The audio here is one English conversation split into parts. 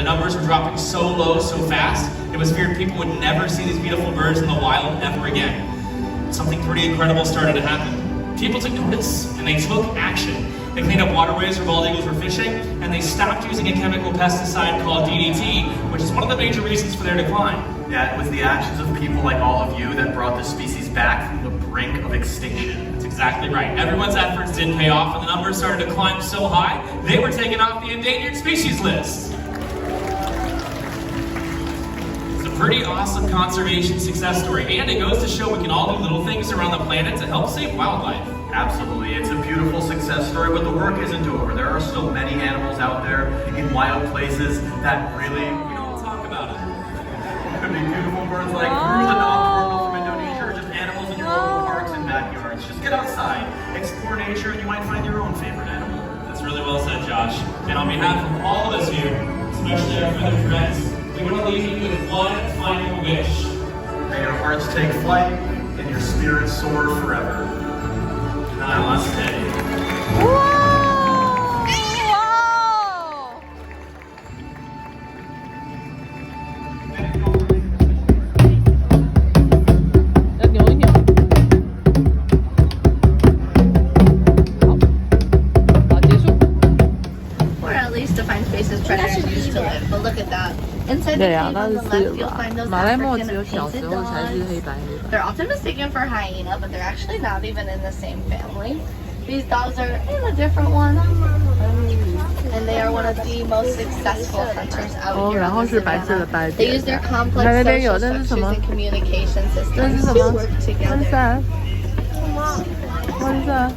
the numbers were dropping so low so fast, it was feared people would never see these beautiful birds in the wild ever again. Something pretty incredible started to happen. People took notice and they took action. They cleaned up waterways where bald eagles were fishing, and they stopped using a chemical pesticide called DDT, which is one of the major reasons for their decline. Yeah, it was the actions of people like all of you that brought the species back from the brink of extinction. That's exactly right. Everyone's efforts did pay off, and the numbers started to climb so high, they were taken off the endangered species list. It's a pretty awesome conservation success story, and it goes to show we can all do little things around the planet to help save wildlife. Absolutely, it's a beautiful success story, but the work isn't over. There are still many animals out there in wild places that really, We don't talk about it. could be beautiful birds like Kuru the nocturnal from Indonesia, or just animals in your local parks and backyards. Just get outside, explore nature, and you might find your own favorite animal. That's really well said, Josh. And on behalf of all of us here, especially our feathered friends, we want to leave you with one final wish. May your hearts take flight and your spirits soar forever. Namaste. Or at least to find spaces predators used to live. But look at that. Inside the 对啊， cave 那 on 是 the 私 left, 有 you'll 吧 find those 马来貘 African 只有 and 小 painted 时候才是 dogs. 黑白黑白。 They're often mistaken for hyena, but they're actually not even in the same family. These dogs are in a different one. And they are one of the most successful hunters out 哦， here 然 on 后 the 是白色的 savannah. 斑 They 点 use their 的。 complex 那边 social 有，那是什 structures 么？ and communication 这 systems 是什 to 么 work？ 分 together. 散？分散？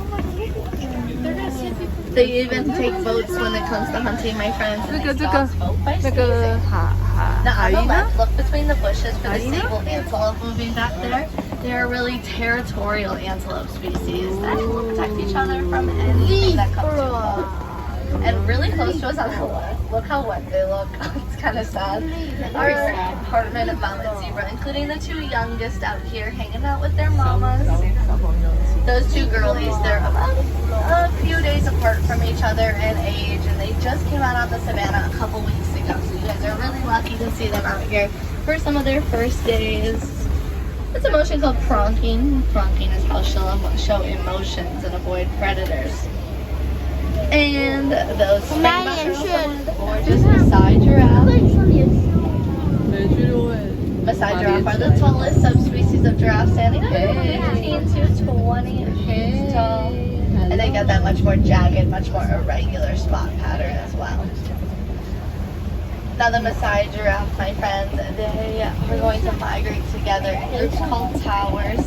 They even take votes when it comes to hunting, my friends. And 这 these 个 dogs vote by 那个 sneezing. 海 Now on the 呢？ left, look between the bushes for the Hyena? sable antelope moving back there. They are really territorial antelope species that will protect each other from anything that comes to them. And really close to us on the left, look how wet they look. It's kind of sad. Our Hartman and Violet Zebra, including the two youngest out here hanging out with their mamas. Those two girlies, they're about a few days apart from each other in age, and they just came out on the savannah a couple weeks ago. So you guys are really lucky to see them out here for some of their first days. It's a motion called pronking. Pronking is how she'll show emotions and avoid predators. And those gorgeous Maasai giraffe. 美剧就会 Maasai giraffe are the tallest subspecies of giraffe, standing at 15 to 20 feet tall. And they got that much more jagged, much more irregular spot pattern as well. Now the Maasai giraffe, my friend, they are going to migrate together in groups called towers.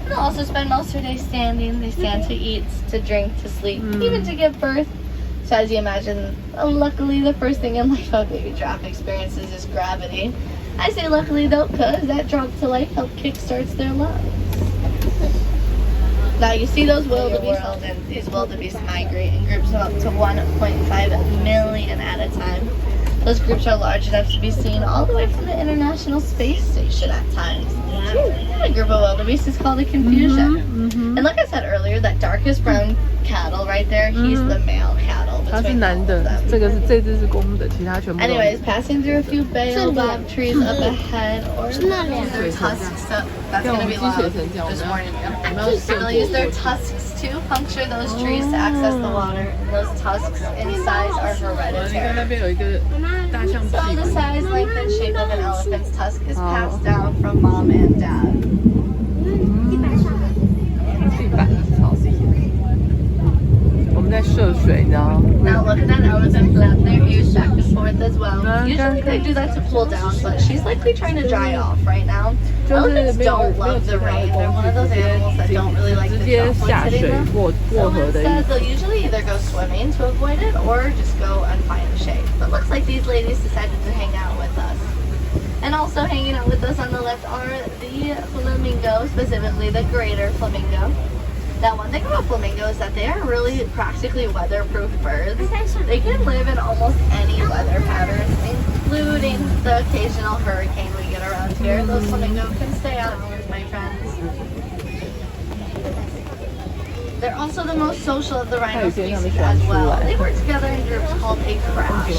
They'll also spend most of their day standing. They stand to eat, to drink, to sleep, even to give birth. So as you imagine, luckily the first thing in life a baby giraffe experiences is gravity. I say luckily though, because that drop to life help kickstarts their lives. Now you see those wildebeest, and these wildebeest migrate in groups of up to 1.5 million at a time. Those groups are large enough to be seen all the way from the International Space Station at times. A group of wildebeest is called a confusion. And like I said earlier, that darkest brown cattle right there, he's the male cattle 它是 between all 男 of 的， them. 这只是公的，其他全部都。 Anyways, passing through a few baobab trees up ahead, or their tusks. So that's gonna be loud. Just warning you. They'll use their tusks to puncture those trees to access the water. And those tusks in size are 因为那 hereditary. 边有一个大象 So 屁 the 股。 size, length, and shape of an elephant's tusk is passed down from mom and dad. 地板是草地。我们在涉水，你知道吗？ Now look at that elephant flap their ears back and forth as well. Usually they do that to cool down, but she's likely trying to dry off right now. 就是 Elephants 没有 don't 没有 love 其 the 他的 rain. 工 They're one of those 具， animals that don't really like 直 the 接 droplets 下 hitting 水 them. 过 So 河的意 instead, 思。 they'll usually either go swimming to avoid it or just go and find a shade. But looks like these ladies decided to hang out with us. And also hanging out with us on the left are the flamingo, specifically the greater flamingo. Now, one thing about flamingo is that they are really practically weatherproof birds. They can live in almost any weather patterns, including the occasional hurricane we get around here. Those flamingo can stay outdoors, my friends. They're also the most social of the rhino species as well. They work together in groups called a crash.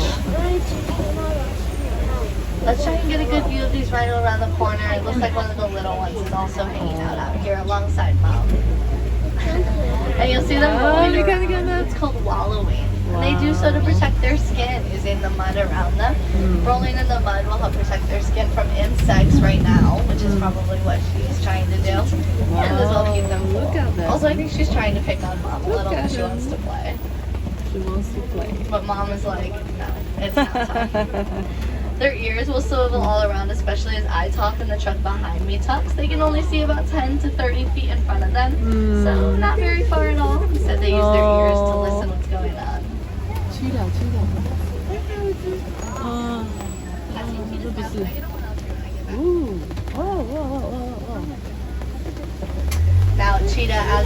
good view of these rhino around the corner. It looks like one of the little ones is also hanging out here alongside Mom. And you'll see them rolling around. It's called wallowing. And they do so to protect their skin using the mud around them. Rolling in the mud will help protect their skin from insects right now, which is probably what she's trying to do. And as well keep them cool. Look at that. Also, I think she's trying to pick on Mom a little at because she them. wants to play. She wants to play. But Mom is like, no, it's not time. Their ears will swivel all around, especially as I talk and the truck behind me talks. They can only see about 10 to 30 feet in front of them, so not very far at all. Instead, they use their ears to listen what's going on. Cheetah, cheetah. Ooh. Oh, whoa, whoa, whoa, whoa. Now, cheetah, as